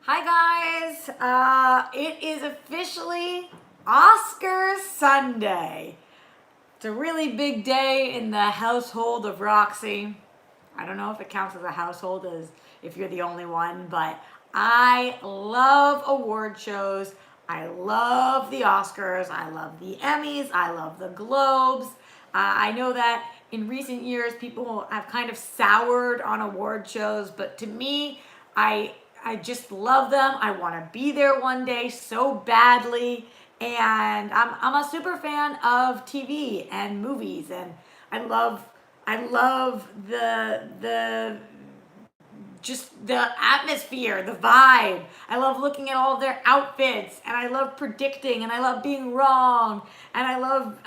Hi guys, it is officially Oscar Sunday. It's a really big day in the household of Roxy. I don't know if it counts as a household as if you're the only one, but I love award shows. I love the Oscars. I love the Emmys. I love the Globes. I know that in recent years people have kind of soured on award shows, but to me, I just love them. I want to be there one day so badly. And I'm a super fan of TV and movies, and I love the just the atmosphere, the vibe. I love looking at all of their outfits, and I love predicting, and I love being wrong, and I love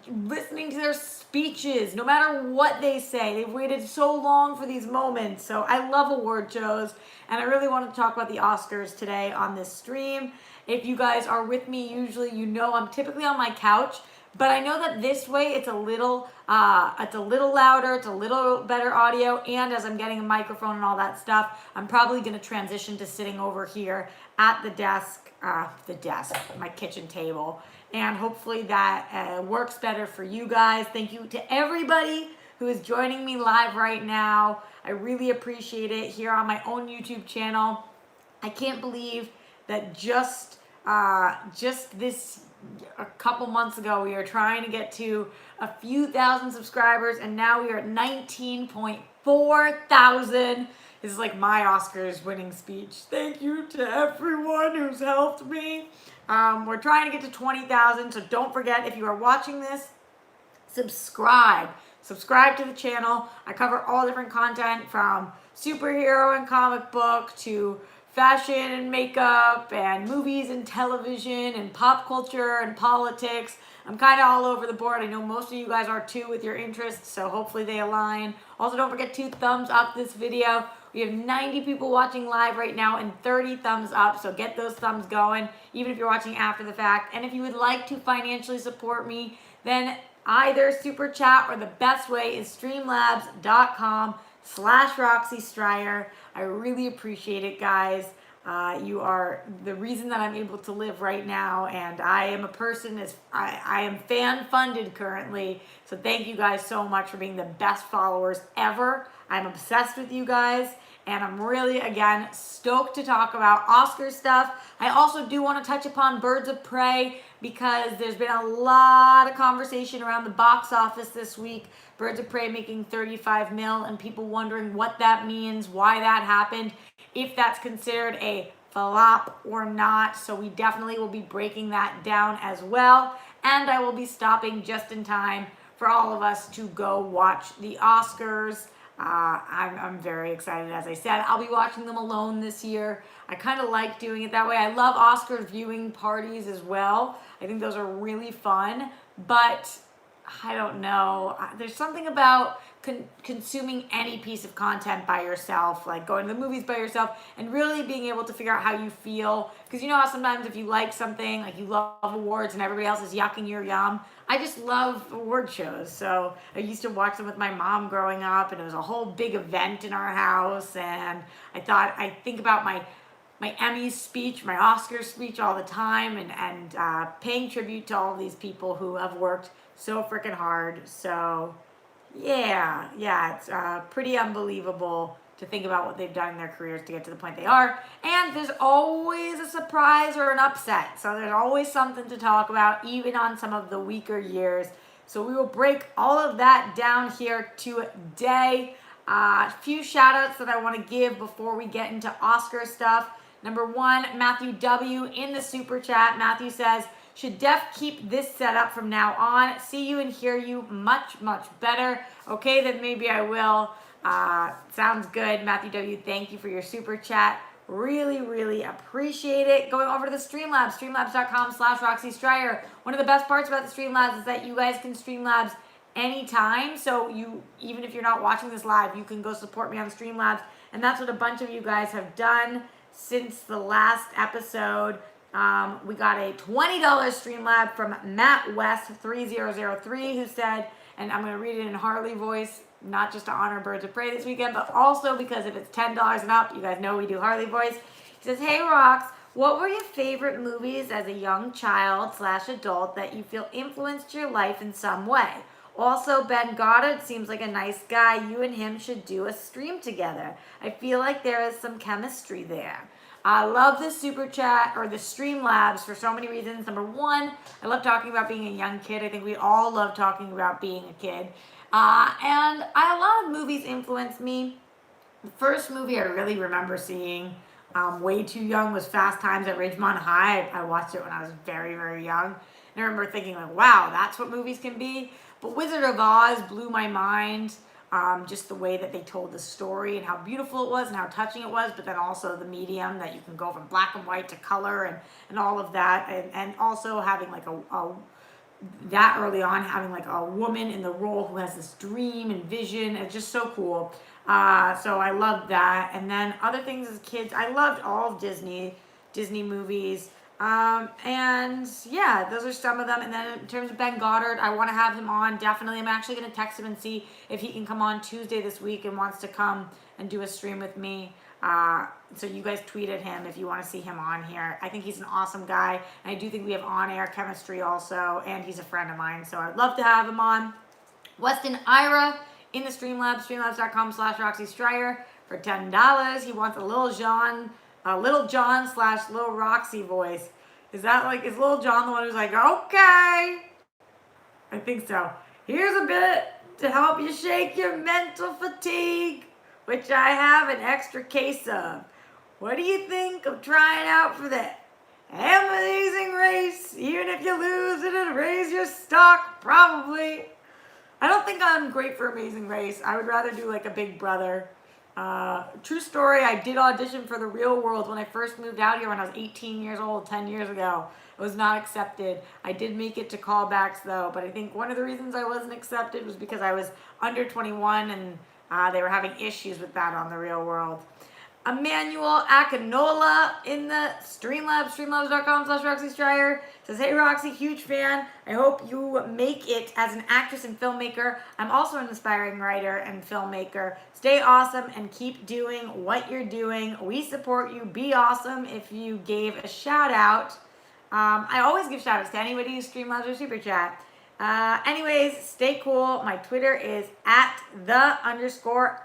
listening to their speeches. No matter what they say, they've waited so long for these moments. So I love award shows, and I really want to talk about the Oscars today on this stream. If you guys are with me, usually you know I'm typically on my couch. But I know that this way it's a little louder, it's a little better audio, and as I'm getting a microphone and all that stuff, I'm probably going to transition to sitting over here at the desk, my kitchen table, and hopefully that works better for you guys. Thank you to everybody who is joining me live right now. I really appreciate it here on my own YouTube channel. I can't believe that just this a couple months ago we were trying to get to a few thousand subscribers, and now we are at 19.4 thousand. This is like my Oscars winning speech. Thank you to everyone who's helped me. We're trying to get to 20,000, so don't forget, if you are watching this, subscribe to the channel. I cover all different content, from superhero and comic book to fashion and makeup and movies and television and pop culture and politics. I'm kind of all over the board. I know most of you guys are too with your interests, so hopefully they align. Also, don't forget to thumbs up this video. We have 90 people watching live right now and 30 thumbs up, so get those thumbs going, even if you're watching after the fact. And if you would like to financially support me, then either super chat, or the best way is streamlabs.com/Roxy Striar. I really appreciate it, guys. You are the reason that I'm able to live right now, and I am a person I am fan funded currently. So thank you guys so much for being the best followers ever. I'm obsessed with you guys, and I'm really, again, stoked to talk about Oscar stuff. I also do want to touch upon Birds of Prey, because there's been a lot of conversation around the box office this week. Birds of Prey making 35 mil, and people wondering what that means, why that happened, if that's considered a flop or not. So we definitely will be breaking that down as well. And I will be stopping just in time for all of us to go watch the Oscars. I'm very excited. As I said, I'll be watching them alone this year. I kind of like doing it that way. I love Oscar viewing parties as well. I think those are really fun, but I don't know. There's something about consuming any piece of content by yourself, like going to the movies by yourself, and really being able to figure out how you feel. Because you know how sometimes if you like something, like you love awards and everybody else is yucking your yum. I just love award shows. So I used to watch them with my mom growing up, and it was a whole big event in our house. And I think about my Emmys speech, my Oscar speech all the time, and paying tribute to all these people who have worked so freaking hard. So yeah, it's pretty unbelievable to think about what they've done in their careers to get to the point they are. And there's always a surprise or an upset. So there's always something to talk about, even on some of the weaker years. So we will break all of that down here today. A few shout outs that I want to give before we get into Oscar stuff. Number one, Matthew W. in the super chat. Matthew says, should Def keep this setup from now on? See you and hear you much, much better. Okay, then maybe I will. Sounds good. Matthew W., thank you for your super chat. Really, really appreciate it. Going over to the Streamlabs, streamlabs.com/Roxy Striar. One of the best parts about the Streamlabs is that you guys can Streamlabs anytime. So even if you're not watching this live, you can go support me on Streamlabs. And that's what a bunch of you guys have done since the last episode. We got a $20 Streamlab from Matt West 3003, who said, and I'm going to read it in Harley voice, not just to honor Birds of Prey this weekend, but also because if it's $10 and up, you guys know we do Harley voice. He says, hey, Rox, what were your favorite movies as a young child/adult that you feel influenced your life in some way? Also, Ben Goddard seems like a nice guy. You and him should do a stream together. I feel like there is some chemistry there. I love the super chat or the Streamlabs for so many reasons. Number one, I love talking about being a young kid. I think we all love talking about being a kid. And a lot of movies influenced me. The first movie I really remember seeing way too young was Fast Times at Ridgemont High. I watched it when I was very, very young. And I remember thinking like, wow, that's what movies can be. But Wizard of Oz blew my mind. Just the way that they told the story and how beautiful it was and how touching it was, but then also the medium that you can go from black and white to color and all of that. And also having like that early on, having like a woman in the role who has this dream and vision. It's just so cool. So I loved that. And then other things as kids, I loved all of Disney movies. And yeah, those are some of them. And then in terms of Ben Goddard, I want to have him on. Definitely. I'm actually going to text him and see if he can come on Tuesday this week and wants to come and do a stream with me. So you guys tweet at him if you want to see him on here. I think he's an awesome guy. And I do think we have on-air chemistry also. And he's a friend of mine. So I'd love to have him on. Weston Ira in the Streamlabs, streamlabs.com/Roxy Striar for $10. He wants a Little John / Little Roxy voice. Is Little John the one who's like, okay? I think so. Here's a bit to help you shake your mental fatigue, which I have an extra case of. What do you think of trying out for that Amazing Race? Even if you lose, it'll raise your stock, probably. I don't think I'm great for Amazing Race. I would rather do like a Big Brother. True story, I did audition for The Real World when I first moved out here when I was 18 years old, 10 years ago. It was not accepted. I did make it to callbacks though, but I think one of the reasons I wasn't accepted was because I was under 21 and they were having issues with that on The Real World. Emmanuel Akinola in the Streamlabs, streamlabs.com/Roxy Striar says, hey Roxy, huge fan. I hope you make it as an actress and filmmaker. I'm also an aspiring writer and filmmaker. Stay awesome and keep doing what you're doing. We support you. Be awesome. If you gave a shout out, I always give shout outs to anybody who Streamlabs or Super Chat. Anyways, stay cool. My Twitter is @the_E_man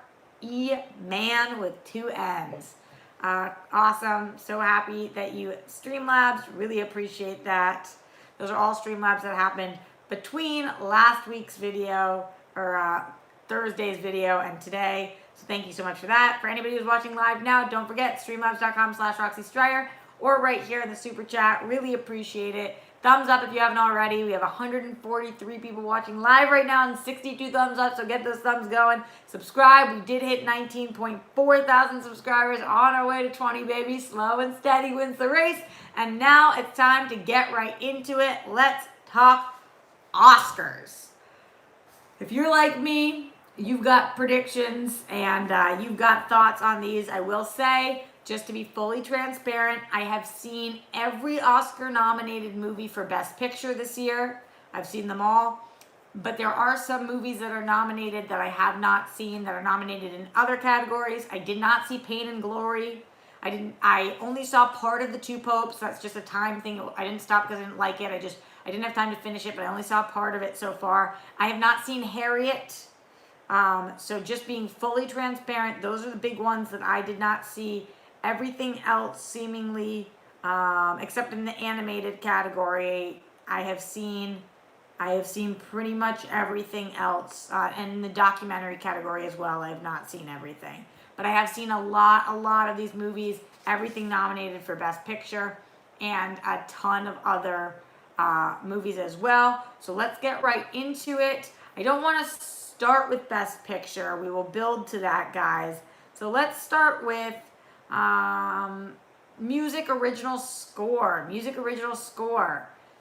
with 2 N's. Awesome. So happy that you Streamlabs. Really appreciate that. Those are all Streamlabs that happened between last week's video or Thursday's video and today. So thank you so much for that. For anybody who's watching live now, don't forget streamlabs.com/Roxy Striar or right here in the super chat. Really appreciate it. Thumbs up if you haven't already. We have 143 people watching live right now and 62 thumbs up, so get those thumbs going. Subscribe. We did hit 19.4 thousand subscribers, on our way to 20, baby. Slow and steady wins the race. And now it's time to get right into it. Let's talk Oscars. If you're like me, you've got predictions and you've got thoughts on these. I will say, just to be fully transparent, I have seen every Oscar-nominated movie for Best Picture this year. I've seen them all. But there are some movies that are nominated that I have not seen, that are nominated in other categories. I did not see Pain and Glory. I only saw part of The Two Popes. That's just a time thing. I didn't stop because I didn't like it. I didn't have time to finish it, but I only saw part of it so far. I have not seen Harriet. So just being fully transparent, those are the big ones that I did not see. Everything else seemingly, except in the animated category, I have seen pretty much everything else. And in the documentary category as well, I have not seen everything. But I have seen a lot of these movies, everything nominated for Best Picture, and a ton of other movies as well. So let's get right into it. I don't want to start with Best Picture. We will build to that, guys. So let's start with music original score.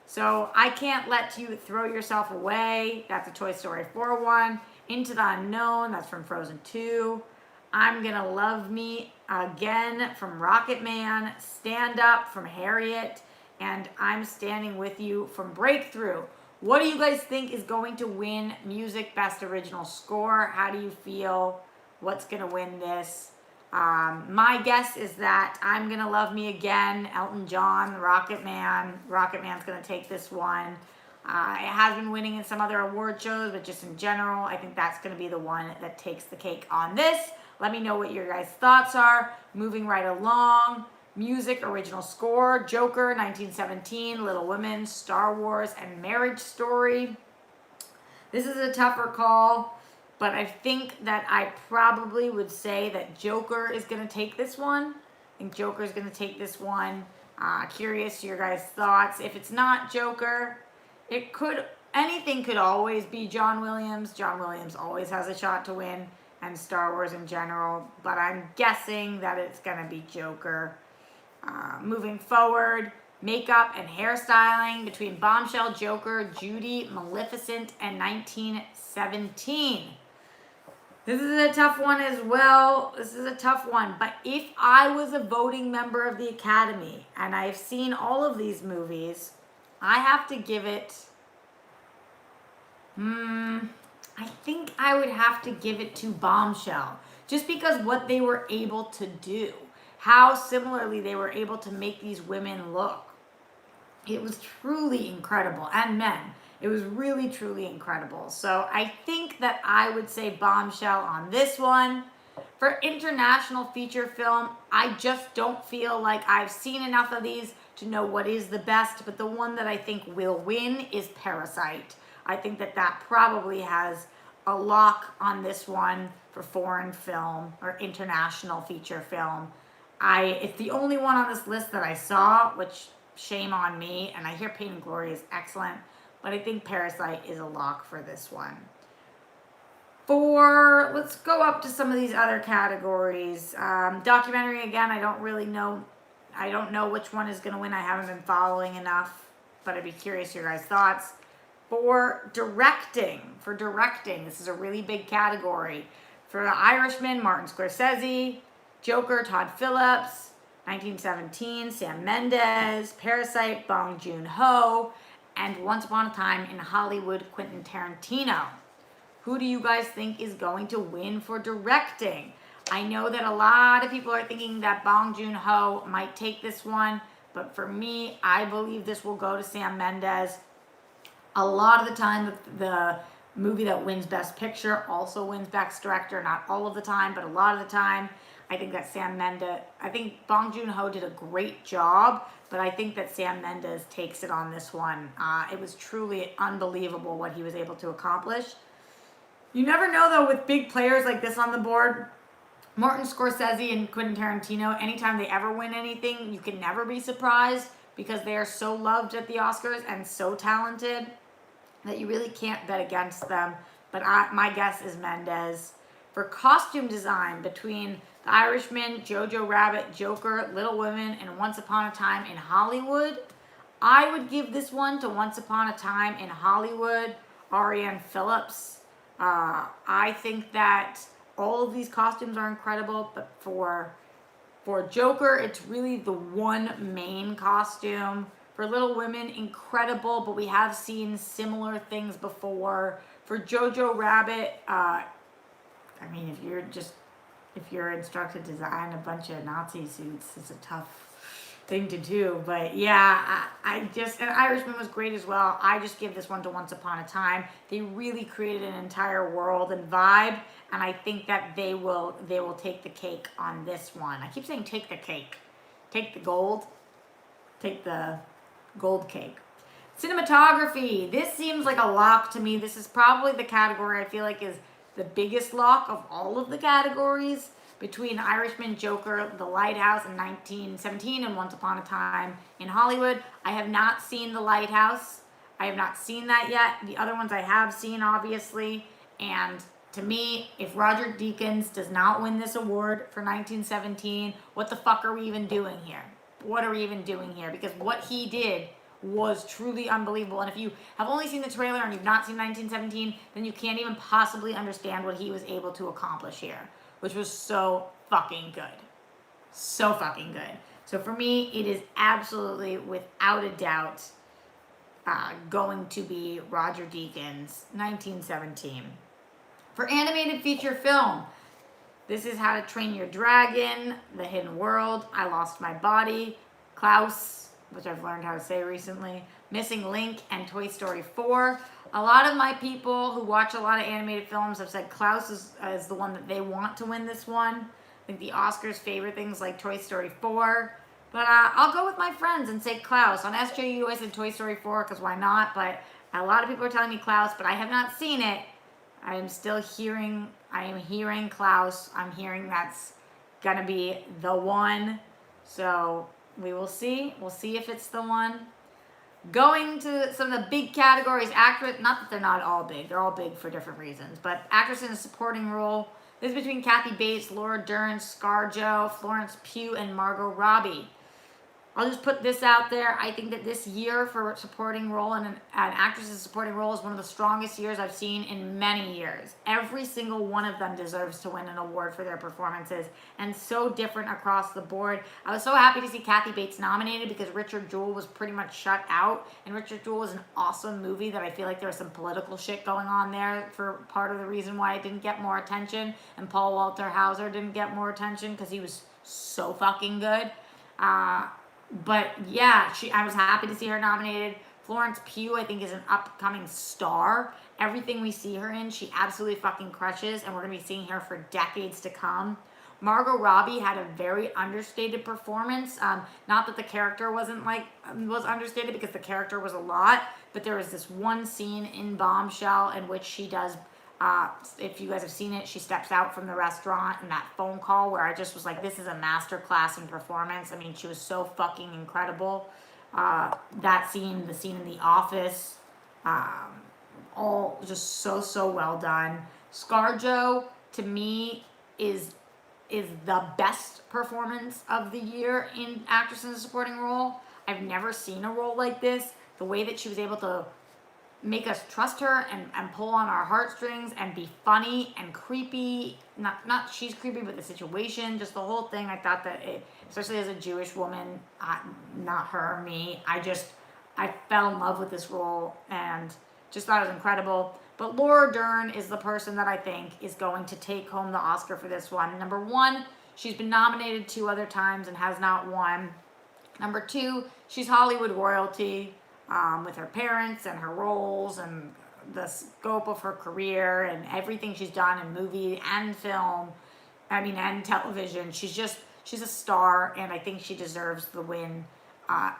So I Can't Let You Throw Yourself Away. That's a Toy Story 4 one. Into the Unknown. That's from Frozen 2. I'm Gonna Love Me Again from Rocket Man. Stand Up from Harriet. And I'm Standing With You from Breakthrough. What do you guys think is going to win music best original score? How do you feel? What's gonna win this? My guess is that I'm Gonna Love Me Again, Elton John, Rocket Man. Rocket Man's gonna take this one. It has been winning in some other award shows, but just in general, I think that's gonna be the one that takes the cake on this. Let me know what your guys' thoughts are. Moving right along. Music, original score, Joker, 1917, Little Women, Star Wars, and Marriage Story. This is a tougher call, but I think that I probably would say that Joker is going to take this one. I think Joker is going to take this one. Curious your guys' thoughts. If it's not Joker, anything could always be John Williams. John Williams always has a shot to win, and Star Wars in general, but I'm guessing that it's going to be Joker. Moving forward, makeup and hairstyling between Bombshell, Joker, Judy, Maleficent, and 1917. This is a tough one as well. This is a tough one. But if I was a voting member of the Academy and I've seen all of these movies, I have to give it... I think I would have to give it to Bombshell. Just because what they were able to do. How similarly they were able to make these women look. It was truly incredible. And men. It was really, truly incredible. So I think that I would say Bombshell on this one. For international feature film, I just don't feel like I've seen enough of these to know what is the best. But the one that I think will win is Parasite. I think that that probably has a lock on this one for foreign film or international feature film. It's the only one on this list that I saw, which shame on me. And I hear Pain and Glory is excellent, but I think Parasite is a lock for this one. Let's go up to some of these other categories. Documentary, again, I don't really know. I don't know which one is going to win. I haven't been following enough, but I'd be curious your guys' thoughts. For directing, this is a really big category. For The Irishman, Martin Scorsese. Joker, Todd Phillips. 1917, Sam Mendes. Parasite, Bong Joon-ho. And Once Upon a Time in Hollywood, Quentin Tarantino. Who do you guys think is going to win for directing? I know that a lot of people are thinking that Bong Joon-ho might take this one, but for me, I believe this will go to Sam Mendes. A lot of the time, the movie that wins Best Picture also wins Best Director. Not all of the time, but a lot of the time. I think that I think Bong Joon-ho did a great job, but I think that Sam Mendes takes it on this one. It was truly unbelievable what he was able to accomplish. You never know, though, with big players like this on the board. Martin Scorsese and Quentin Tarantino, anytime they ever win anything, you can never be surprised because they are so loved at the Oscars and so talented that you really can't bet against them. But my guess is Mendes. For costume design, between The Irishman, Jojo Rabbit, Joker, Little Women, and Once Upon a Time in Hollywood, I would give this one to Once Upon a Time in Hollywood, Ariane Phillips. I think that all of these costumes are incredible, but for Joker, it's really the one main costume. For Little Women, incredible, but we have seen similar things before. For Jojo Rabbit, if you're instructed to design a bunch of Nazi suits, it's a tough thing to do. But yeah, and Irishman was great as well. I just give this one to Once Upon a Time. They really created an entire world and vibe, and I think that they will take the cake on this one. I keep saying take the cake. Take the gold. Take the gold cake. Cinematography. This seems like a lock to me. This is probably the category I feel like is the biggest lock of all of the categories, between Irishman, Joker, The Lighthouse in 1917, and Once Upon a Time in Hollywood. I have not seen The Lighthouse. I have not seen that yet. The other ones I have seen, obviously. And to me, if Roger Deakins does not win this award for 1917, what the fuck are we even doing here? What are we even doing here? Because what he did was truly unbelievable. And if you have only seen the trailer and you've not seen 1917, then you can't even possibly understand what he was able to accomplish here, which was so fucking good. So fucking good. So for me, it is absolutely, without a doubt, going to be Roger Deakins, 1917. For animated feature film, This is How to Train Your Dragon, The Hidden World, I Lost My Body, Klaus, which I've learned how to say recently, Missing Link, and Toy Story 4. A lot of my people who watch a lot of animated films have said Klaus is the one that they want to win this one. I think the Oscars favor things like Toy Story 4. But I'll go with my friends and say Klaus. On SJU, I said Toy Story 4 because why not? But a lot of people are telling me Klaus, but I have not seen it. I am hearing Klaus. I'm hearing that's going to be the one. So we will see. We'll see if it's the one. Going to some of the big categories, actress, not that they're not all big. They're all big for different reasons. But actress in a supporting role. This is between Kathy Bates, Laura Dern, ScarJo, Florence Pugh, and Margot Robbie. I'll just put this out there. I think that this year for supporting role and an actress's supporting role is one of the strongest years I've seen in many years. Every single one of them deserves to win an award for their performances, and so different across the board. I was so happy to see Kathy Bates nominated because Richard Jewell was pretty much shut out, and Richard Jewell was an awesome movie that I feel like there was some political shit going on there for part of the reason why it didn't get more attention, and Paul Walter Hauser didn't get more attention because he was so fucking good. But yeah, I was happy to see her nominated. Florence Pugh, I think, is an upcoming star. Everything we see her in, she absolutely fucking crushes, and we're going to be seeing her for decades to come. Margot Robbie had a very understated performance. Not that the character was understated, because the character was a lot, but there was this one scene in Bombshell in which she does, if you guys have seen it, she steps out from the restaurant and that phone call where I just was like, this is a masterclass in performance. I mean, she was so fucking incredible. That scene, the scene in The Office, all just so well done. ScarJo, to me, is the best performance of the year in actress in a supporting role. I've never seen a role like this. The way that she was able to make us trust her and pull on our heartstrings and be funny and creepy. Not she's creepy, but the situation, just the whole thing. I thought that especially as a Jewish woman, not her, me, I fell in love with this role and just thought it was incredible. But Laura Dern is the person that I think is going to take home the Oscar for this one. Number one, she's been nominated 2 other times and has not won. Number 2, she's Hollywood royalty. With her parents and her roles and the scope of her career and everything she's done in movie and film, and television. She's a star, and I think she deserves the win.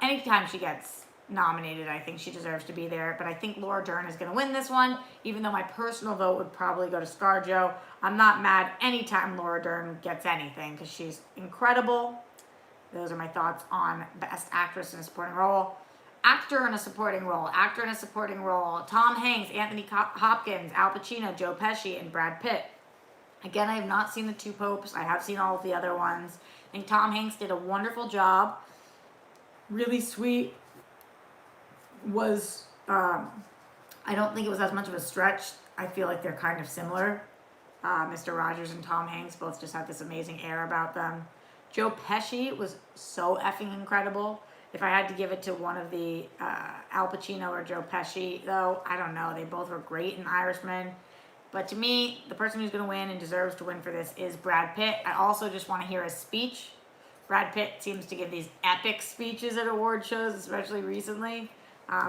Anytime she gets nominated, I think she deserves to be there. But I think Laura Dern is going to win this one, even though my personal vote would probably go to ScarJo. I'm not mad anytime Laura Dern gets anything because she's incredible. Those are my thoughts on Best Actress in a Supporting Role. Actor in a supporting role. Tom Hanks, Anthony Hopkins, Al Pacino, Joe Pesci, and Brad Pitt. Again, I have not seen The Two Popes. I have seen all of the other ones. I think Tom Hanks did a wonderful job. Really sweet. I don't think it was as much of a stretch. I feel like they're kind of similar. Mr. Rogers and Tom Hanks both just have this amazing air about them. Joe Pesci was so effing incredible. If I had to give it to one of the Al Pacino or Joe Pesci, though, I don't know. They both were great in Irishman. But to me, the person who's going to win and deserves to win for this is Brad Pitt. I also just want to hear his speech. Brad Pitt seems to give these epic speeches at award shows, especially recently.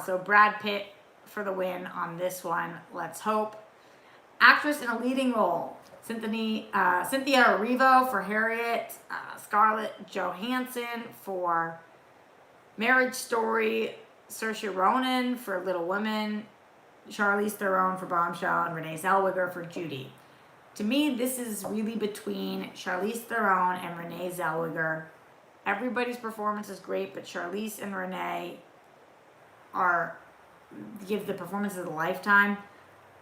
So Brad Pitt for the win on this one. Let's hope. Actress in a leading role. Cynthia Erivo for Harriet. Scarlett Johansson for Marriage Story, Saoirse Ronan for Little Women, Charlize Theron for Bombshell, and Renee Zellweger for Judy. To me, this is really between Charlize Theron and Renee Zellweger. Everybody's performance is great, but Charlize and Renee give the performances of a lifetime.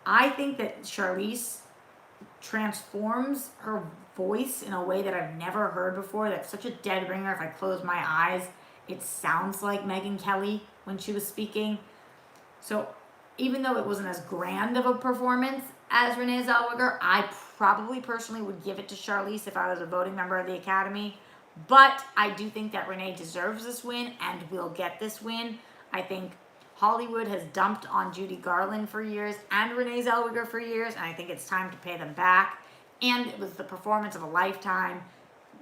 I think that Charlize transforms her voice in a way that I've never heard before. That's such a dead ringer. If I close my eyes, it sounds like Megyn Kelly when she was speaking. So even though it wasn't as grand of a performance as Renee Zellweger, I probably personally would give it to Charlize if I was a voting member of the Academy. But I do think that Renee deserves this win and will get this win. I think Hollywood has dumped on Judy Garland for years and Renee Zellweger for years, and I think it's time to pay them back. and it was the performance of a lifetime.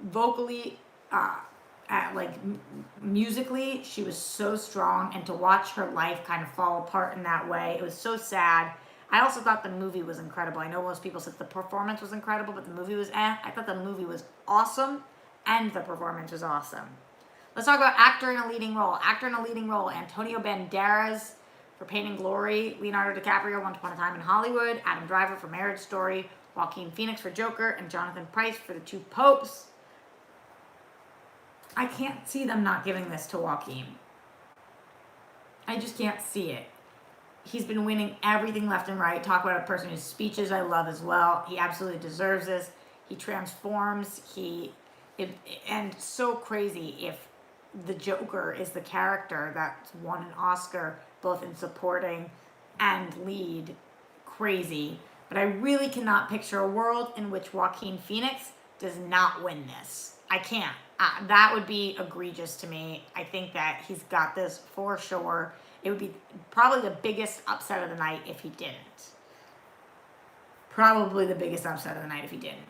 Vocally, musically, she was so strong, and to watch her life kind of fall apart in that way, it was so sad. I also thought the movie was incredible. I know most people said the performance was incredible, but the movie was I thought the movie was awesome, and the performance was awesome. Let's talk about actor in a leading role. Actor in a leading role, Antonio Banderas for Pain and Glory, Leonardo DiCaprio, Once Upon a Time in Hollywood, Adam Driver for Marriage Story, Joaquin Phoenix for Joker, and Jonathan Pryce for The Two Popes. I can't see them not giving this to Joaquin. I just can't see it. He's been winning everything left and right. Talk about a person whose speeches I love as well. He absolutely deserves this. He transforms. And so crazy if the Joker is the character that's won an Oscar both in supporting and lead. Crazy. But I really cannot picture a world in which Joaquin Phoenix does not win this. I can't. That would be egregious to me. I think that he's got this for sure. It would be probably the biggest upset of the night if he didn't. Probably the biggest upset of the night if he didn't.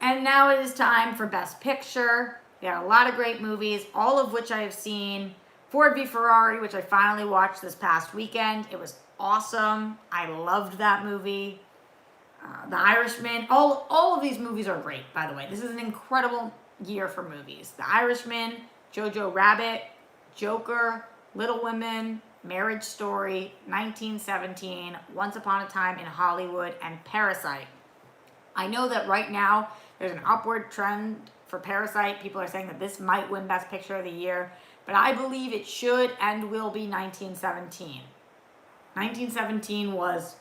And now it is time for Best Picture. There are a lot of great movies, all of which I have seen. Ford v Ferrari, which I finally watched this past weekend. It was awesome. I loved that movie. The Irishman. All of these movies are great, by the way. This is an incredible year for movies. The Irishman, Jojo Rabbit, Joker, Little Women, Marriage Story, 1917, Once Upon a Time in Hollywood, and Parasite. I know that right now there's an upward trend for Parasite. People are saying that this might win Best Picture of the Year, but I believe it should and will be 1917. 1917 was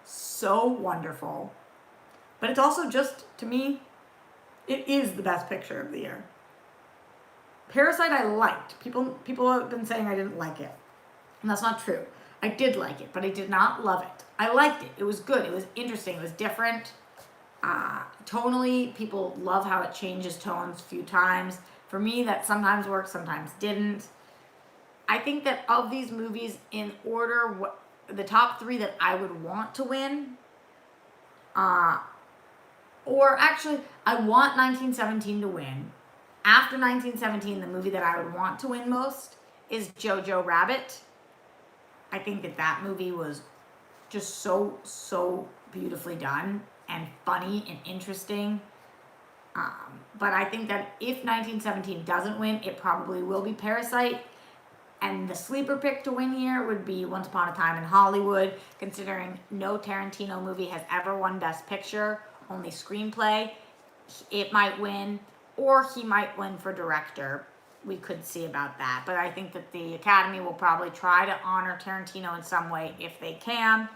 so wonderful, but it's also just, to me, it is the Best Picture of the Year. Parasite I liked. People have been saying I didn't like it, and that's not true. I did like it, but I did not love it. I liked it. It was good. It was interesting. It was different. Tonally, people love how it changes tones a few times. For me, that sometimes worked, sometimes didn't. I think that of these movies, in order, the top three that I would want to win, or actually, I want 1917 to win. After 1917, the movie that I would want to win most is Jojo Rabbit. I think that movie was just so beautifully done and funny and interesting. But I think that if 1917 doesn't win, it probably will be Parasite. And the sleeper pick to win here would be Once Upon a Time in Hollywood, considering no Tarantino movie has ever won Best Picture, only screenplay. It might win, or he might win for director. We could see about that. But I think that the Academy will probably try to honor Tarantino in some way if they can.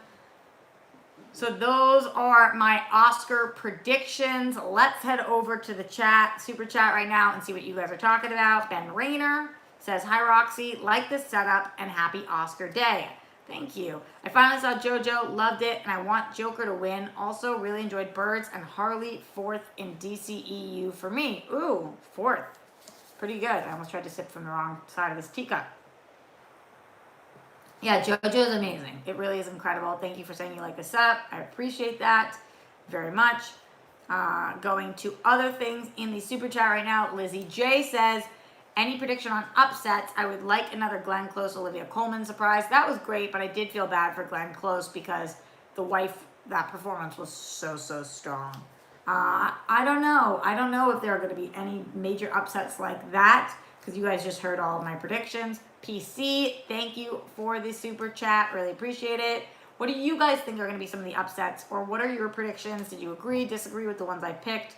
So those are my Oscar predictions. Let's head over to the chat, super chat right now, and see what you guys are talking about. Ben Rayner says, "Hi Roxy, like this setup and happy Oscar day." Thank you. I finally saw JoJo, loved it, and I want Joker to win. Also, really enjoyed Birds and Harley, fourth in DCEU for me. Ooh, fourth. Pretty good. I almost tried to sip from the wrong side of this teacup. Yeah, JoJo is amazing. It really is incredible. Thank you for saying you like the setup. I appreciate that very much. Going to other things in the super chat right now. Lizzie J says, "Any prediction on upsets? I would like another Glenn Close, Olivia Colman surprise." That was great, but I did feel bad for Glenn Close because the wife, that performance was so strong. I don't know. I don't know if there are going to be any major upsets like that because you guys just heard all of my predictions. PC, thank you for the super chat. Really appreciate it. What do you guys think are going to be some of the upsets, or what are your predictions? Did you agree, disagree with the ones I picked?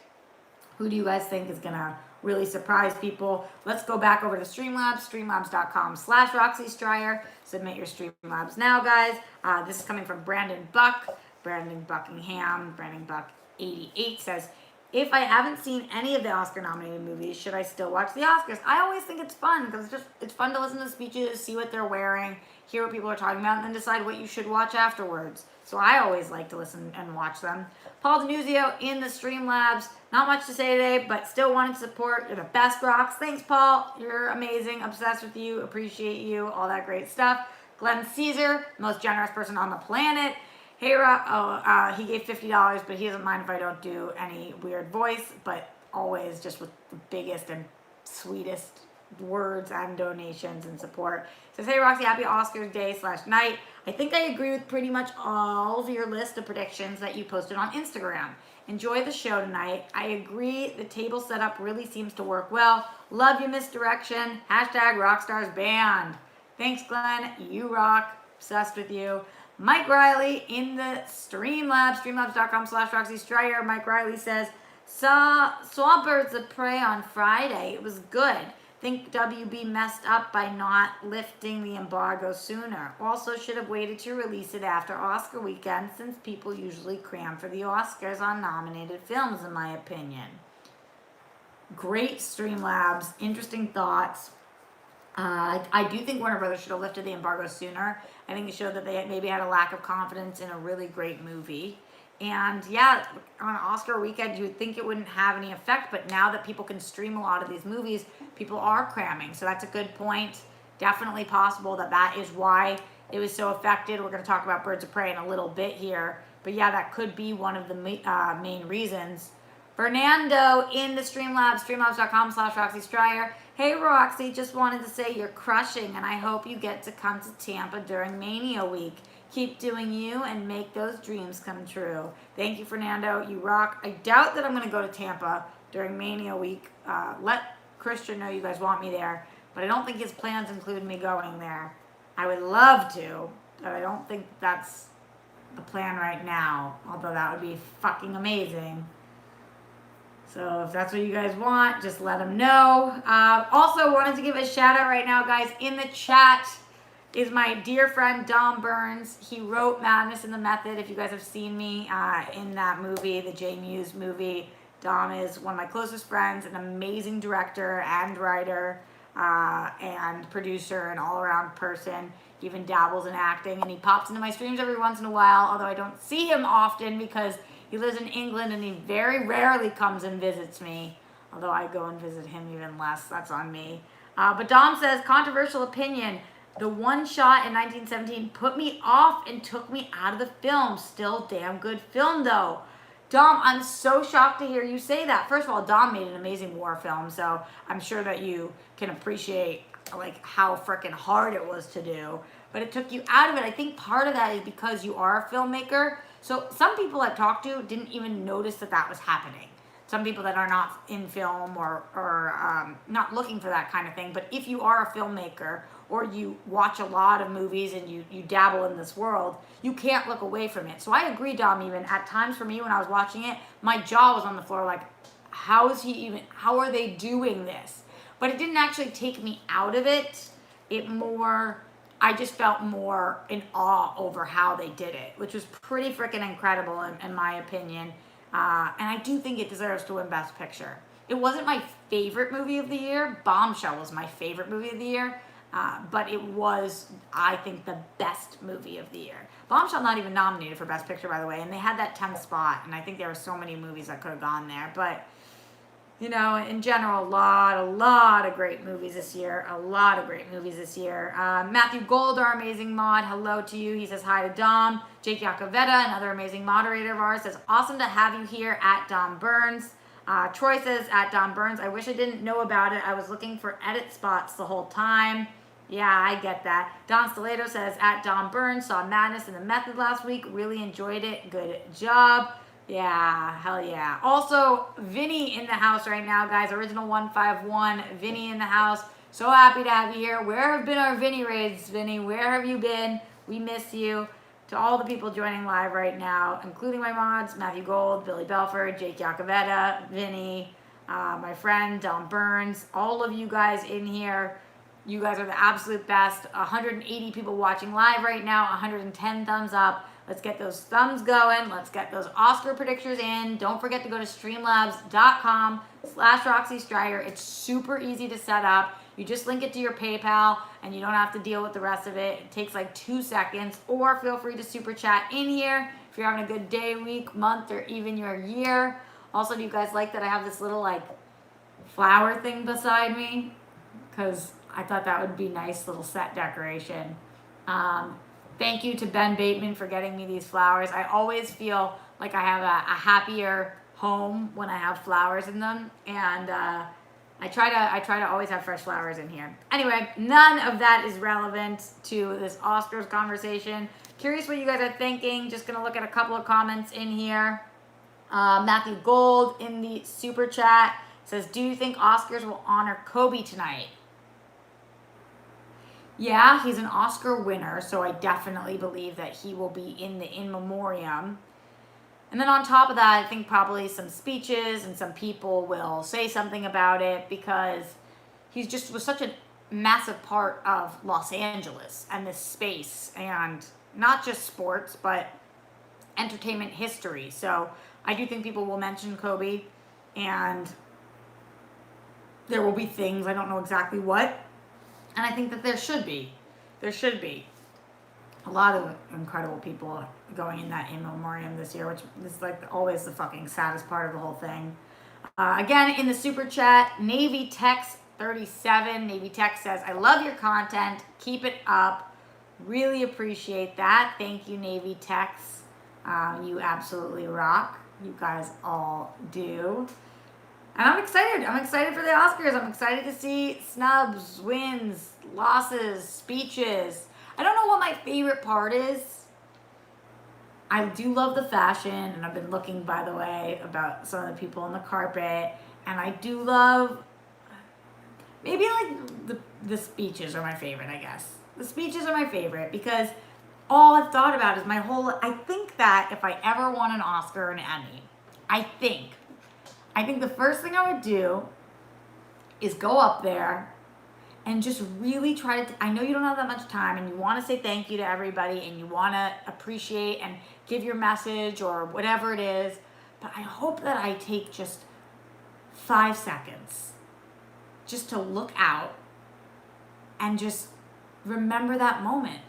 Who do you guys think is going to really surprise people? Let's go back over to Streamlabs, streamlabs.com/Roxy Striar. Submit your Streamlabs now, guys. This is coming from Brandon Buck. Brandon Buckingham, Brandon Buck 88 says, "If I haven't seen any of the Oscar-nominated movies, should I still watch the Oscars?" I always think it's fun because it's fun to listen to speeches, see what they're wearing, hear what people are talking about, and then decide what you should watch afterwards. So I always like to listen and watch them. Paul Denuzio in the Streamlabs. Not much to say today, but still wanted to support. You're the best, Rox. Thanks, Paul. You're amazing. Obsessed with you. Appreciate you. All that great stuff. Glenn Caesar, most generous person on the planet. Hey, he gave $50, but he doesn't mind if I don't do any weird voice, but always just with the biggest and sweetest words and donations and support. Says, hey Roxy, happy Oscars day / night. I think I agree with pretty much all of your list of predictions that you posted on Instagram. Enjoy the show tonight. I agree the table setup really seems to work well. Love you, Misdirection. Hashtag Rockstars Band. Thanks, Glenn. You rock. Obsessed with you. Mike Riley in the Streamlabs, streamlabs.com/Roxy Striar. Mike Riley says, saw Birds of Prey on Friday. It was good. Think WB messed up by not lifting the embargo sooner. Also should have waited to release it after Oscar weekend since people usually cram for the Oscars on nominated films, in my opinion. Great Streamlabs. Interesting thoughts. I do think Warner Brothers should have lifted the embargo sooner. I think it showed that they maybe had a lack of confidence in a really great movie. And yeah, on Oscar weekend, you would think it wouldn't have any effect, but now that people can stream a lot of these movies, people are cramming. So that's a good point. Definitely possible that is why it was so affected. We're going to talk about Birds of Prey in a little bit here. But yeah, that could be one of the main reasons. Fernando in the Streamlabs, streamlabs.com/Roxy Striar. Hey Roxy, just wanted to say you're crushing and I hope you get to come to Tampa during Mania week. Keep doing you and make those dreams come true. Thank you, Fernando. You rock. I doubt that I'm going to go to Tampa during Mania week. Let Christian know you guys want me there, but I don't think his plans include me going there. I would love to, but I don't think that's the plan right now, although that would be fucking amazing. So if that's what you guys want, just let them know. Also wanted to give a shout out right now, guys. In the chat is my dear friend Dom Burns. He wrote Madness in the Method. If you guys have seen me in that movie, the J Muse movie, Dom is one of my closest friends, an amazing director and writer and producer and all-around person. He even dabbles in acting, and he pops into my streams every once in a while, although I don't see him often because he lives in England and he very rarely comes and visits me, although I go and visit him even less. That's on me. But Dom says, controversial opinion. The one shot in 1917 put me off and took me out of the film. Still damn good film, though. Dom, I'm so shocked to hear you say that. First of all, Dom made an amazing war film, so I'm sure that you can appreciate like how freaking hard it was to do. But it took you out of it. I think part of that is because you are a filmmaker. So some people I've talked to didn't even notice that was happening. Some people that are not in film or not looking for that kind of thing. But if you are a filmmaker or you watch a lot of movies and you dabble in this world, you can't look away from it. So I agree, Dom, even at times for me when I was watching it, my jaw was on the floor like, how are they doing this? But it didn't actually take me out of it. I just felt more in awe over how they did it, which was pretty freaking incredible in my opinion. And I do think it deserves to win Best Picture. It wasn't my favorite movie of the year. Bombshell was my favorite movie of the year. But it was, I think, the best movie of the year. Bombshell not even nominated for Best Picture, by the way, and they had that 10th spot, and I think there were so many movies that could have gone there. But, you know, in general, a lot of great movies this year. Matthew Gold, our amazing mod, hello to you. He says hi to Dom. Jake Yacovetta, another amazing moderator of ours, says awesome to have you here at Dom Burns. Troy says at Dom Burns, I wish I didn't know about it. I was looking for edit spots the whole time. Yeah, I get that. Don Stiletto says at Dom Burns, saw Madness in the Method last week. Really enjoyed it. Good job. Yeah, hell yeah. Also, Vinny in the house right now, guys. Original 151, Vinny in the house. So happy to have you here. Where have been our Vinny raids, Vinny? Where have you been? We miss you. To all the people joining live right now, including my mods, Matthew Gold, Billy Belford, Jake Yacovetta, Vinny, my friend Dom Burns, all of you guys in here. You guys are the absolute best. 180 people watching live right now, 110 thumbs up. Let's get those thumbs going. Let's get those Oscar predictions in. Don't forget to go to streamlabs.com/Roxy Striar. It's super easy to set up. You just link it to your PayPal and you don't have to deal with the rest of it. It takes like 2 seconds, or feel free to super chat in here if you're having a good day, week, month, or even your year. Also, do you guys like that I have this little like flower thing beside me? Because I thought that would be nice little set decoration. Thank you to Ben Bateman for getting me these flowers. I always feel like I have a happier home when I have flowers in them, and I try to always have fresh flowers in here. Anyway, none of that is relevant to this Oscars conversation. Curious what you guys are thinking. Just gonna look at a couple of comments in here. Matthew Gold in the super chat says, "Do you think Oscars will honor Kobe tonight?" Yeah, he's an Oscar winner, so I definitely believe that he will be in the in memoriam. And then on top of that, I think probably some speeches and some people will say something about it, because he's just was such a massive part of Los Angeles and this space, and not just sports, but entertainment history. So I do think people will mention Kobe, and there will be things, I don't know exactly what, and I think that there should be a lot of incredible people going in that in memoriam this year, which is like always the fucking saddest part of the whole thing. Again, in the super chat, Navy Tex 37, Navy Tex says, "I love your content, keep it up, really appreciate that." Thank you, Navy Tex. You absolutely rock. You guys all do. And I'm excited. I'm excited for the Oscars. I'm excited to see snubs, wins, losses, speeches. I don't know what my favorite part is. I do love the fashion, and I've been looking, by the way, about some of the people on the carpet, and I do love, maybe like the speeches are my favorite, I guess. The speeches are my favorite, because all I've thought about is I think that if I ever won an Oscar or an Emmy, I think the first thing I would do is go up there and just really try to, I know you don't have that much time, and you want to say thank you to everybody, and you want to appreciate and give your message or whatever it is, but I hope that I take just 5 seconds just to look out and just remember that moment,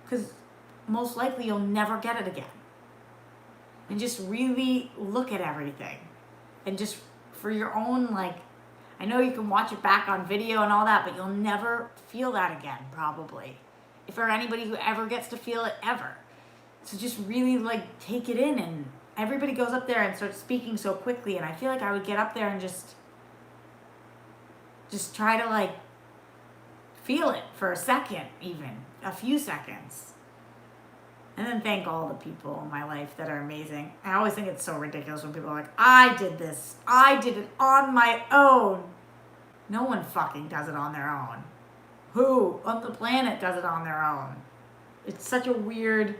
because most likely you'll never get it again. And just really look at everything, and just for your own, like, I know you can watch it back on video and all that, but you'll never feel that again, probably. If for anybody who ever gets to feel it ever. So just really, like, take it in, and everybody goes up there and starts speaking so quickly, and I feel like I would get up there and just try to, like, feel it for a second, even a few seconds. And then thank all the people in my life that are amazing. I always think it's so ridiculous when people are like, "I did this. I did it on my own." No one fucking does it on their own. Who on the planet does it on their own? It's such a weird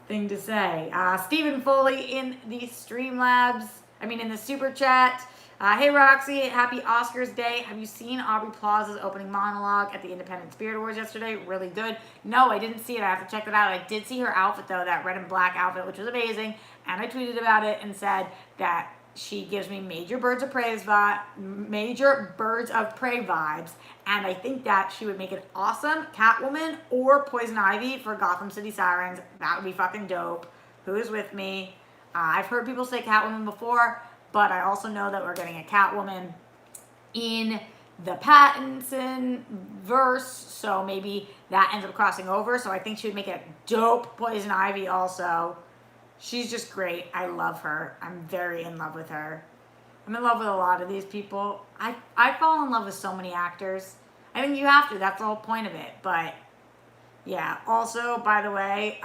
thing to say. Stephen Foley in the in the super chat. "Hey Roxy, happy Oscars day. Have you seen Aubrey Plaza's opening monologue at the Independent Spirit Awards yesterday? Really good." No, I didn't see it. I have to check that out. I did see her outfit though, that red and black outfit, which was amazing. And I tweeted about it and said that she gives me major Birds of Prey vibes. And I think that she would make an awesome Catwoman or Poison Ivy for Gotham City Sirens. That would be fucking dope. Who is with me? I've heard people say Catwoman before, but I also know that we're getting a Catwoman in the Pattinson verse, so maybe that ends up crossing over. So I think she would make a dope Poison Ivy also. She's just great. I love her. I'm very in love with her. I'm in love with a lot of these people. I fall in love with so many actors. I think you have to. That's the whole point of it. But yeah, also, by the way,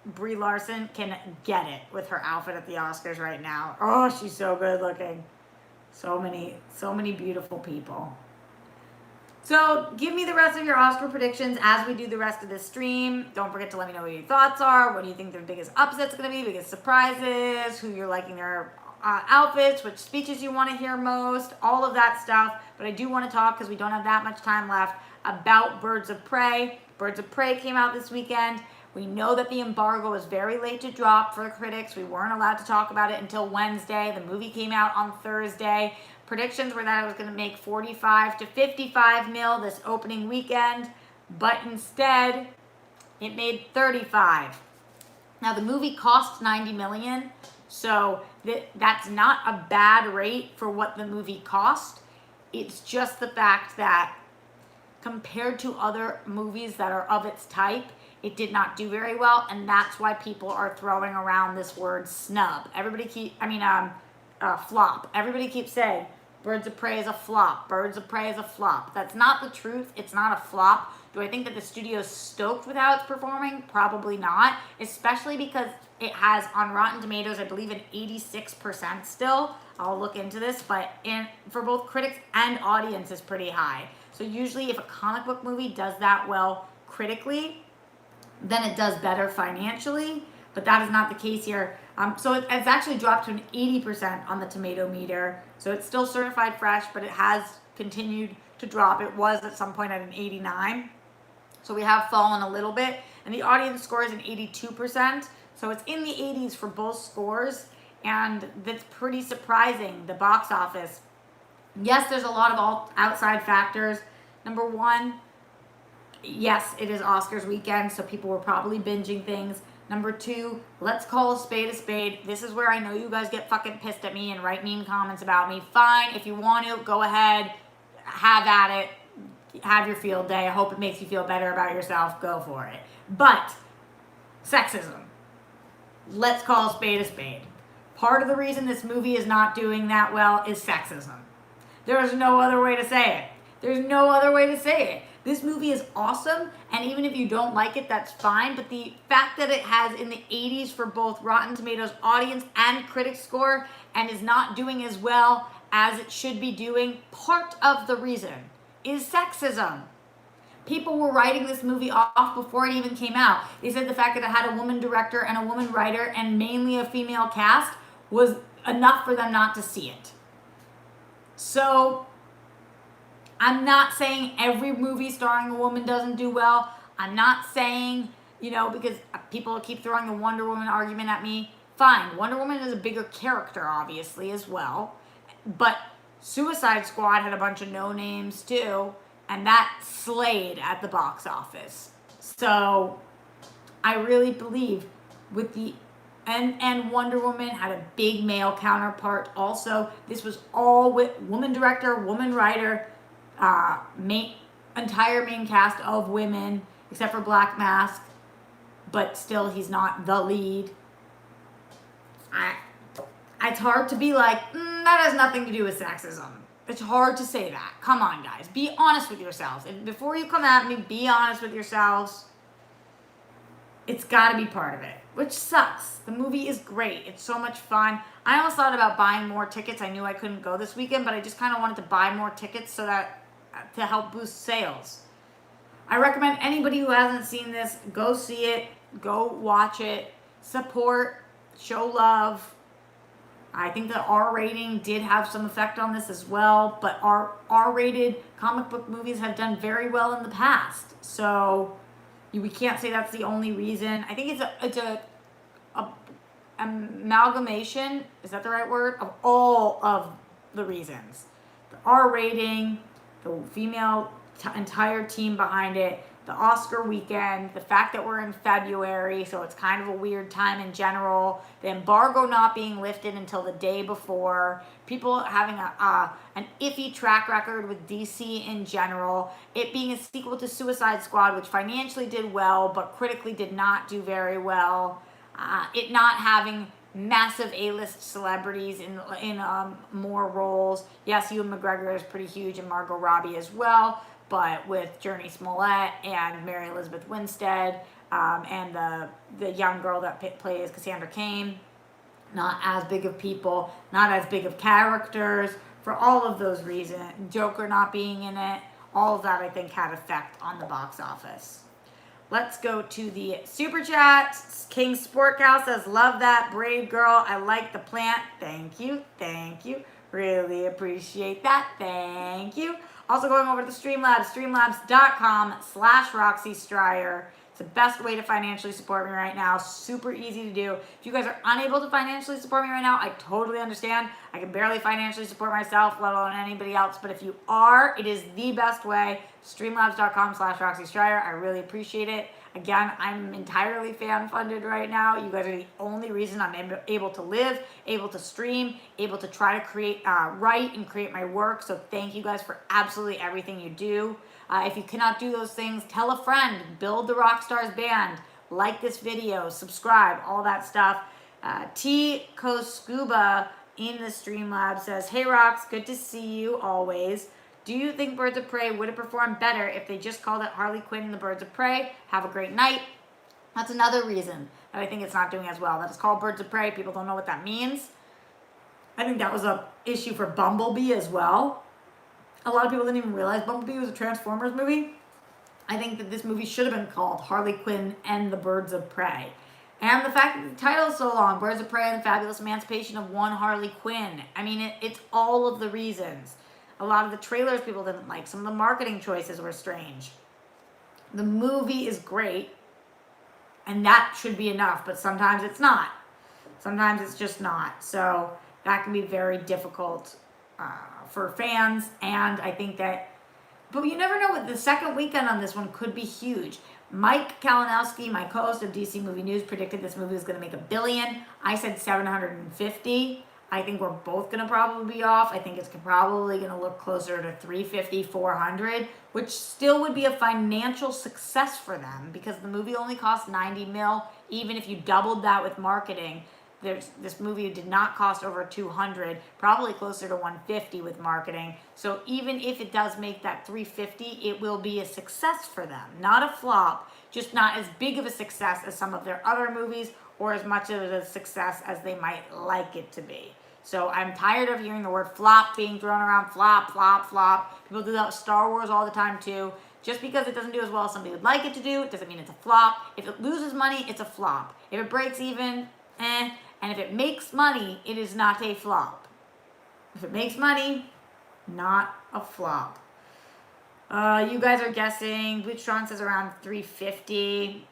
Brie Larson can get it with her outfit at the Oscars right now. Oh, she's so good looking. So many beautiful people. So give me the rest of your Oscar predictions as we do the rest of this stream. Don't forget to let me know what your thoughts are. What do you think their biggest upset's going to be, biggest surprises, who you're liking their outfits, which speeches you want to hear most, all of that stuff. But I do want to talk, because we don't have that much time left, about Birds of Prey. Birds of Prey came out this weekend. We know that the embargo was very late to drop for the critics. We weren't allowed to talk about it until Wednesday. The movie came out on Thursday. Predictions were that it was going to make 45 to 55 mil this opening weekend, but instead it made 35. Now the movie cost 90 million, so that's not a bad rate for what the movie cost. It's just the fact that compared to other movies that are of its type, it did not do very well, and that's why people are throwing around this word snub. Flop. Everybody keeps saying Birds of Prey is a flop. Birds of Prey is a flop. That's not the truth. It's not a flop. Do I think that the studio's stoked with how it's performing? Probably not, especially because it has on Rotten Tomatoes, I believe, an 86% still. I'll look into this, but for both critics and audience is pretty high. So usually if a comic book movie does that well critically, then it does better financially, but that is not the case here. So it's actually dropped to an 80% on the tomato meter. So it's still certified fresh, but it has continued to drop. It was at some point at an 89. So we have fallen a little bit, and the audience score is an 82%. So it's in the 80s for both scores, and that's pretty surprising. The box office, yes, there's a lot of outside factors. Number one, yes, it is Oscars weekend, so people were probably binging things. Number two, let's call a spade a spade. This is where I know you guys get fucking pissed at me and write mean comments about me. Fine, if you want to, go ahead, have at it, have your field day. I hope it makes you feel better about yourself. Go for it. But sexism. Let's call a spade a spade. Part of the reason this movie is not doing that well is sexism. There is no other way to say it. There's no other way to say it. This movie is awesome, and even if you don't like it, that's fine. But the fact that it has in the 80s for both Rotten Tomatoes audience and critic score and is not doing as well as it should be doing, part of the reason is sexism. People were writing this movie off before it even came out. They said the fact that it had a woman director and a woman writer and mainly a female cast was enough for them not to see it. So I'm not saying every movie starring a woman doesn't do well. I'm not saying, because people keep throwing the Wonder Woman argument at me. Fine, Wonder Woman is a bigger character, obviously, as well. But Suicide Squad had a bunch of no-names, too. And that slayed at the box office. So I really believe with the... And Wonder Woman had a big male counterpart also. This was all with woman director, woman writer, entire main cast of women, except for Black Mask, but still he's not the lead. It's hard to be like, that has nothing to do with sexism. It's hard to say that. Come on, guys. Be honest with yourselves. And before you come at me, be honest with yourselves. It's got to be part of it, which sucks. The movie is great. It's so much fun. I almost thought about buying more tickets. I knew I couldn't go this weekend, but I just kind of wanted to buy more tickets so that to help boost sales. I recommend anybody who hasn't seen this, go see it, go watch it, support, show love. I think the R rating did have some effect on this as well, but R-rated comic book movies have done very well in the past. So we can't say that's the only reason. I think it's a amalgamation, is that the right word, of all of the reasons. The R rating, the female entire team behind it, the Oscar weekend, the fact that we're in February, so it's kind of a weird time in general, the embargo not being lifted until the day before, people having an iffy track record with DC in general, it being a sequel to Suicide Squad, which financially did well, but critically did not do very well, it not having massive A-list celebrities in more roles. Yes, Ewan McGregor is pretty huge, and Margot Robbie as well, but with Jurnee Smollett and Mary Elizabeth Winstead and the young girl that plays Cassandra Cain, not as big of people, not as big of characters, for all of those reasons, Joker not being in it, all of that I think had effect on the box office. Let's go to the Super Chat. King Sport Cow says, love that, brave girl. I like the plant. Thank you. Thank you. Really appreciate that. Thank you. Also going over to the Streamlabs, streamlabs.com/Roxy Striar. It's the best way to financially support me right now. Super easy to do. If you guys are unable to financially support me right now, I totally understand. I can barely financially support myself, let alone anybody else. But if you are, it is the best way. Streamlabs.com/Roxy Striar. I really appreciate it. Again, I'm entirely fan funded right now. You guys are the only reason I'm able to live, able to stream, able to try to write and create my work. So thank you guys for absolutely everything you do. If you cannot do those things, tell a friend, build the Rockstars band, like this video, subscribe, all that stuff. T. Koscuba in the Streamlabs says, "Hey Rox, good to see you always. Do you think Birds of Prey would have performed better if they just called it Harley Quinn and the Birds of Prey? Have a great night." That's another reason that I think it's not doing as well. That it's called Birds of Prey. People don't know what that means. I think that was an issue for Bumblebee as well. A lot of people didn't even realize Bumblebee was a Transformers movie. I think that this movie should have been called Harley Quinn and the Birds of Prey. And the fact that the title is so long, Birds of Prey and the Fabulous Emancipation of One Harley Quinn. I mean, it's all of the reasons. A lot of the trailers people didn't like. Some of the marketing choices were strange. The movie is great, and that should be enough, but sometimes it's not. Sometimes it's just not. So that can be very difficult for fans, and I think that, but you never know, what the second weekend on this one could be huge. Mike Kalinowski, my co-host of DC Movie News, predicted this movie was going to make $1 billion. I said 750. I think we're both going to probably be off. I think it's probably going to look closer to 350, 400, which still would be a financial success for them because the movie only cost 90 mil. Even if you doubled that with marketing, this movie did not cost over 200, probably closer to 150 with marketing. So even if it does make that 350, it will be a success for them. Not a flop, just not as big of a success as some of their other movies or as much of a success as they might like it to be. So I'm tired of hearing the word flop being thrown around. Flop, flop, flop. People do that with Star Wars all the time too. Just because it doesn't do as well as somebody would like it to do, it doesn't mean it's a flop. If it loses money, it's a flop. If it breaks even, eh. And if it makes money, it is not a flop. If it makes money, not a flop. You guys are guessing. Butchron says around 350.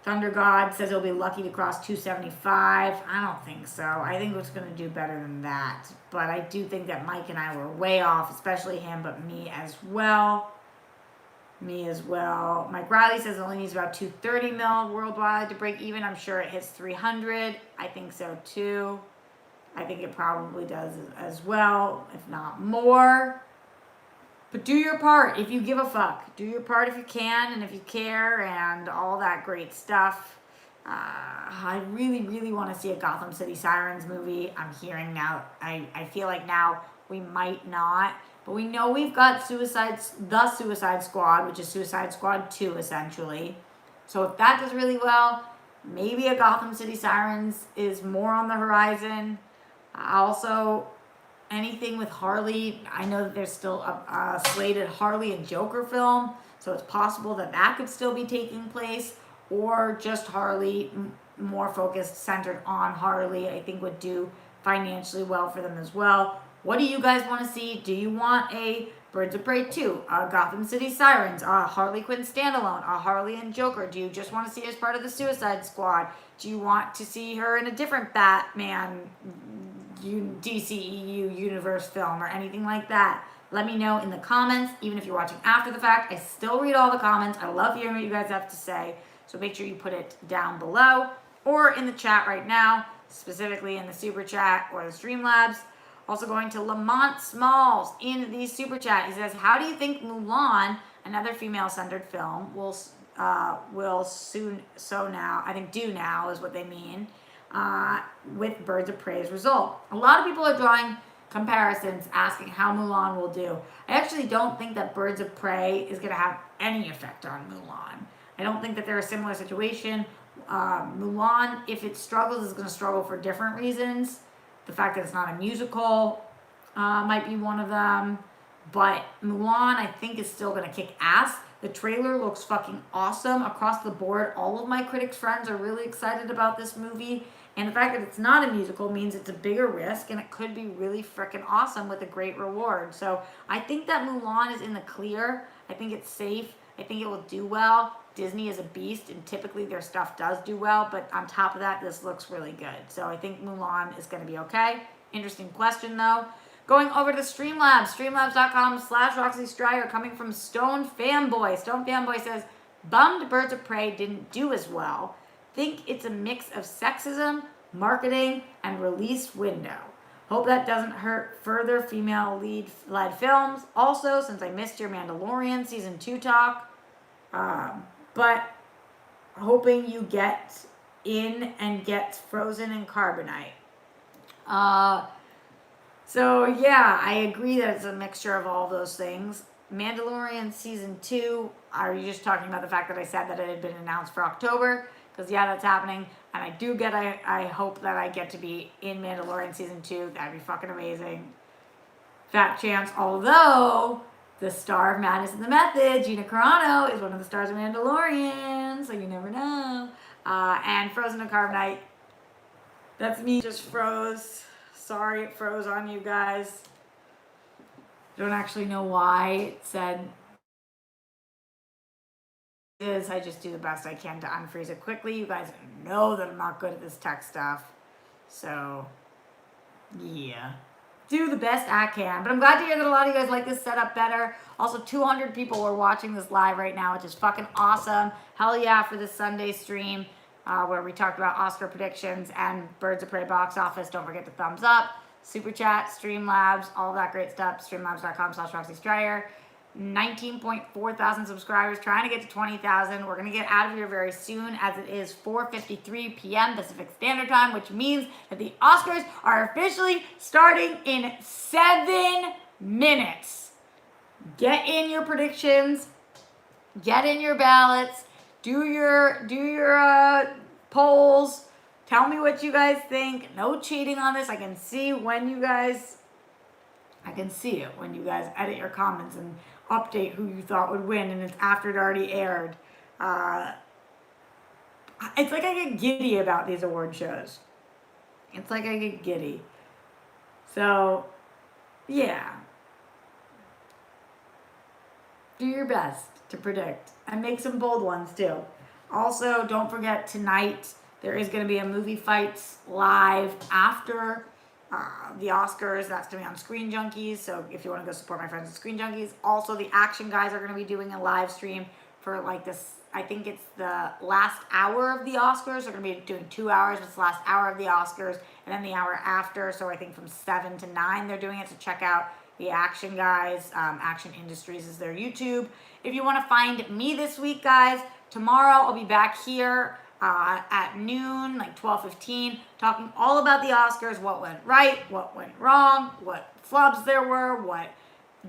Thunder God says he'll be lucky to cross 275. I don't think so. I think it's going to do better than that. But I do think that Mike and I were way off, especially him, but me as well. Mike Riley says it only needs about 230 mil worldwide to break even. I'm sure it hits 300. I think so too. I think it probably does as well, if not more. But do your part if you give a fuck. Do your part if you can and if you care and all that great stuff. I really, really want to see a Gotham City Sirens movie. I'm hearing now, I feel like now we might not. But we know we've got the Suicide Squad, which is Suicide Squad 2, essentially. So if that does really well, maybe a Gotham City Sirens is more on the horizon. Also, anything with Harley, I know that there's still a slated Harley and Joker film, so it's possible that that could still be taking place, or just Harley, more focused, centered on Harley, I think would do financially well for them as well. What do you guys want to see? Do you want a Birds of Prey 2, a Gotham City Sirens, a Harley Quinn standalone, a Harley and Joker? Do you just want to see her as part of the Suicide Squad? Do you want to see her in a different Batman DCEU universe film or anything like that? Let me know in the comments. Even if you're watching after the fact, I still read all the comments. I love hearing what you guys have to say. So make sure you put it down below or in the chat right now, specifically in the super chat or the Streamlabs. Also going to Lamont Smalls in the super chat. He says, how do you think Mulan, another female-centered film, will soon, do now is what they mean, with Birds of Prey's result? A lot of people are drawing comparisons, asking how Mulan will do. I actually don't think that Birds of Prey is going to have any effect on Mulan. I don't think that they're a similar situation. Mulan, if it struggles, is going to struggle for different reasons. The fact that it's not a musical might be one of them. But Mulan, I think, is still going to kick ass. The trailer looks fucking awesome across the board. All of my critics' friends are really excited about this movie. And the fact that it's not a musical means it's a bigger risk, and it could be really freaking awesome with a great reward. So I think that Mulan is in the clear. I think it's safe. I think it will do well. Disney is a beast, and typically their stuff does do well, but on top of that, this looks really good. So I think Mulan is going to be okay. Interesting question, though. Going over to Streamlabs, streamlabs.com/Roxy Striar, coming from Stone Fanboy. Stone Fanboy says, bummed Birds of Prey didn't do as well. Think it's a mix of sexism, marketing, and release window. Hope that doesn't hurt further female lead-led films. Also, since I missed your Mandalorian Season 2 talk, but hoping you get in and get Frozen and Carbonite. So yeah, I agree that it's a mixture of all those things. Mandalorian Season 2, are you just talking about the fact that I said that it had been announced for October? Because yeah, that's happening. And I hope that I get to be in Mandalorian Season 2. That'd be fucking amazing. Fat chance, although the star of Madness and the Method, Gina Carano, is one of the stars of Mandalorian, so you never know. And Frozen and Carbonite, that's me, just froze. Sorry it froze on you guys. Don't actually know why it said is. I just do the best I can to unfreeze it quickly. You guys know that I'm not good at this tech stuff. So, yeah. Do the best I can. But I'm glad to hear that a lot of you guys like this setup better. Also, 200 people are watching this live right now, which is fucking awesome. Hell yeah for this Sunday stream where we talked about Oscar predictions and Birds of Prey box office. Don't forget to thumbs up, Super Chat, Streamlabs, all that great stuff. Streamlabs.com/Roxy Striar. 19.4 thousand subscribers, trying to get to 20,000. We're going to get out of here very soon as it is 4:53 p.m. Pacific Standard Time, which means that the Oscars are officially starting in 7 minutes. Get in your predictions, get in your ballots, do your polls. Tell me what you guys think. No cheating on this. I can see it when you guys edit your comments and update who you thought would win, and it's after it already aired. It's like I get giddy about these award shows. It's like I get giddy. So, yeah. Do your best to predict and make some bold ones too. Also, don't forget tonight there is going to be a movie fights live after the Oscars. That's going to be on Screen Junkies, so if you want to go support my friends at Screen Junkies. Also, the Action Guys are going to be doing a live stream for like this, I think it's the last hour of the Oscars. They're going to be doing 2 hours, but it's the last hour of the Oscars, and then the hour after, so I think from 7 to 9 they're doing it, so check out the Action Guys. Action Industries is their YouTube. If you want to find me this week, guys, tomorrow I'll be back here at noon, like 12:15, talking all about the Oscars, what went right, what went wrong, what flubs there were, what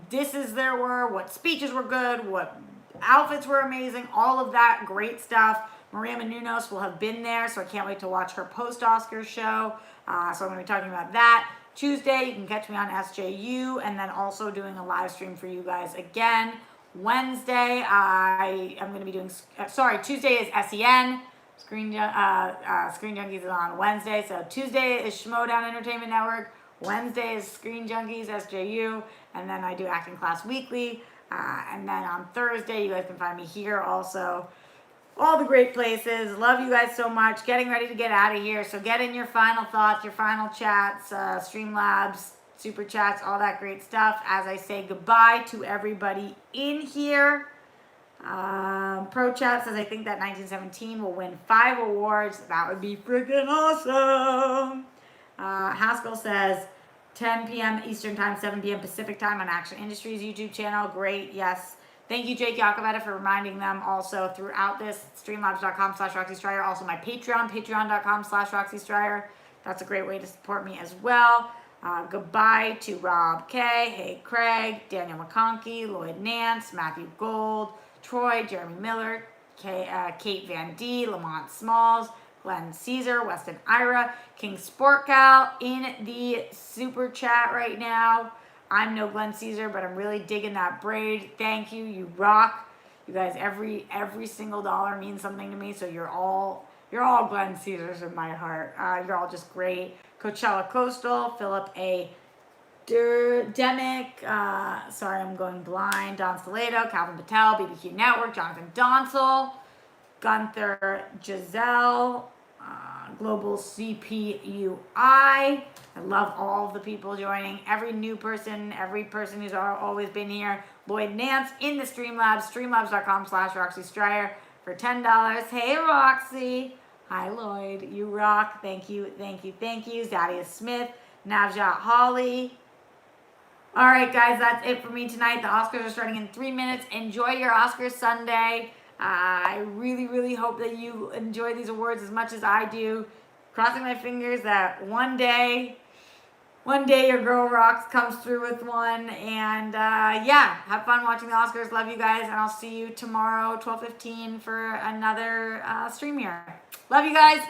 disses there were, what speeches were good, what outfits were amazing, all of that great stuff. Maria Menounos will have been there, so I can't wait to watch her post-Oscars show. So I'm going to be talking about that. Tuesday, you can catch me on SJU, and then also doing a live stream for you guys again. Wednesday, I am going to be doing, Tuesday is SEN. Screen Junkies is on Wednesday. So Tuesday is Schmodown Entertainment Network. Wednesday is Screen Junkies, SJU. And then I do acting class weekly. And then on Thursday, you guys can find me here also. All the great places. Love you guys so much. Getting ready to get out of here. So get in your final thoughts, your final chats, Streamlabs, Super Chats, all that great stuff. As I say goodbye to everybody in here. Pro Chat says, I think that 1917 will win 5 awards. That would be freaking awesome. Haskell says, 10 p.m. Eastern Time, 7 p.m. Pacific Time on Action Industries YouTube channel. Great, yes. Thank you, Jake Yakavetta, for reminding them also throughout this. Streamlabs.com/Roxy Striar. Also my Patreon, patreon.com/Roxy Striar. That's a great way to support me as well. Goodbye to Rob K, Hey Craig, Daniel McConkey, Lloyd Nance, Matthew Gold, Troy, Jeremy Miller, Kate Van D, Lamont Smalls, Glenn Caesar, Weston Ira, King Sportcal in the super chat right now. I'm no Glenn Caesar, but I'm really digging that braid. Thank you. You rock. You guys, every single dollar means something to me. So you're all Glenn Caesars in my heart. You're all just great. Coachella Coastal, Philip A. Demic, sorry, I'm going blind. Don Salado, Calvin Patel, BBQ Network, Jonathan Donsel, Gunther Giselle, Global CPUI. I love all the people joining. Every new person, every person who's always been here. Lloyd Nance in the Streamlabs, streamlabs.com/Roxy Striar for $10. Hey, Roxy. Hi, Lloyd. You rock. Thank you, thank you, thank you. Zadia Smith, Navjot Holly. All right, guys, that's it for me tonight. The Oscars are starting in 3 minutes. Enjoy your Oscars Sunday. I really, really hope that you enjoy these awards as much as I do. Crossing my fingers that one day your girl Rox comes through with one. And yeah, have fun watching the Oscars. Love you guys, and I'll see you tomorrow, 12:15, for another stream here. Love you guys.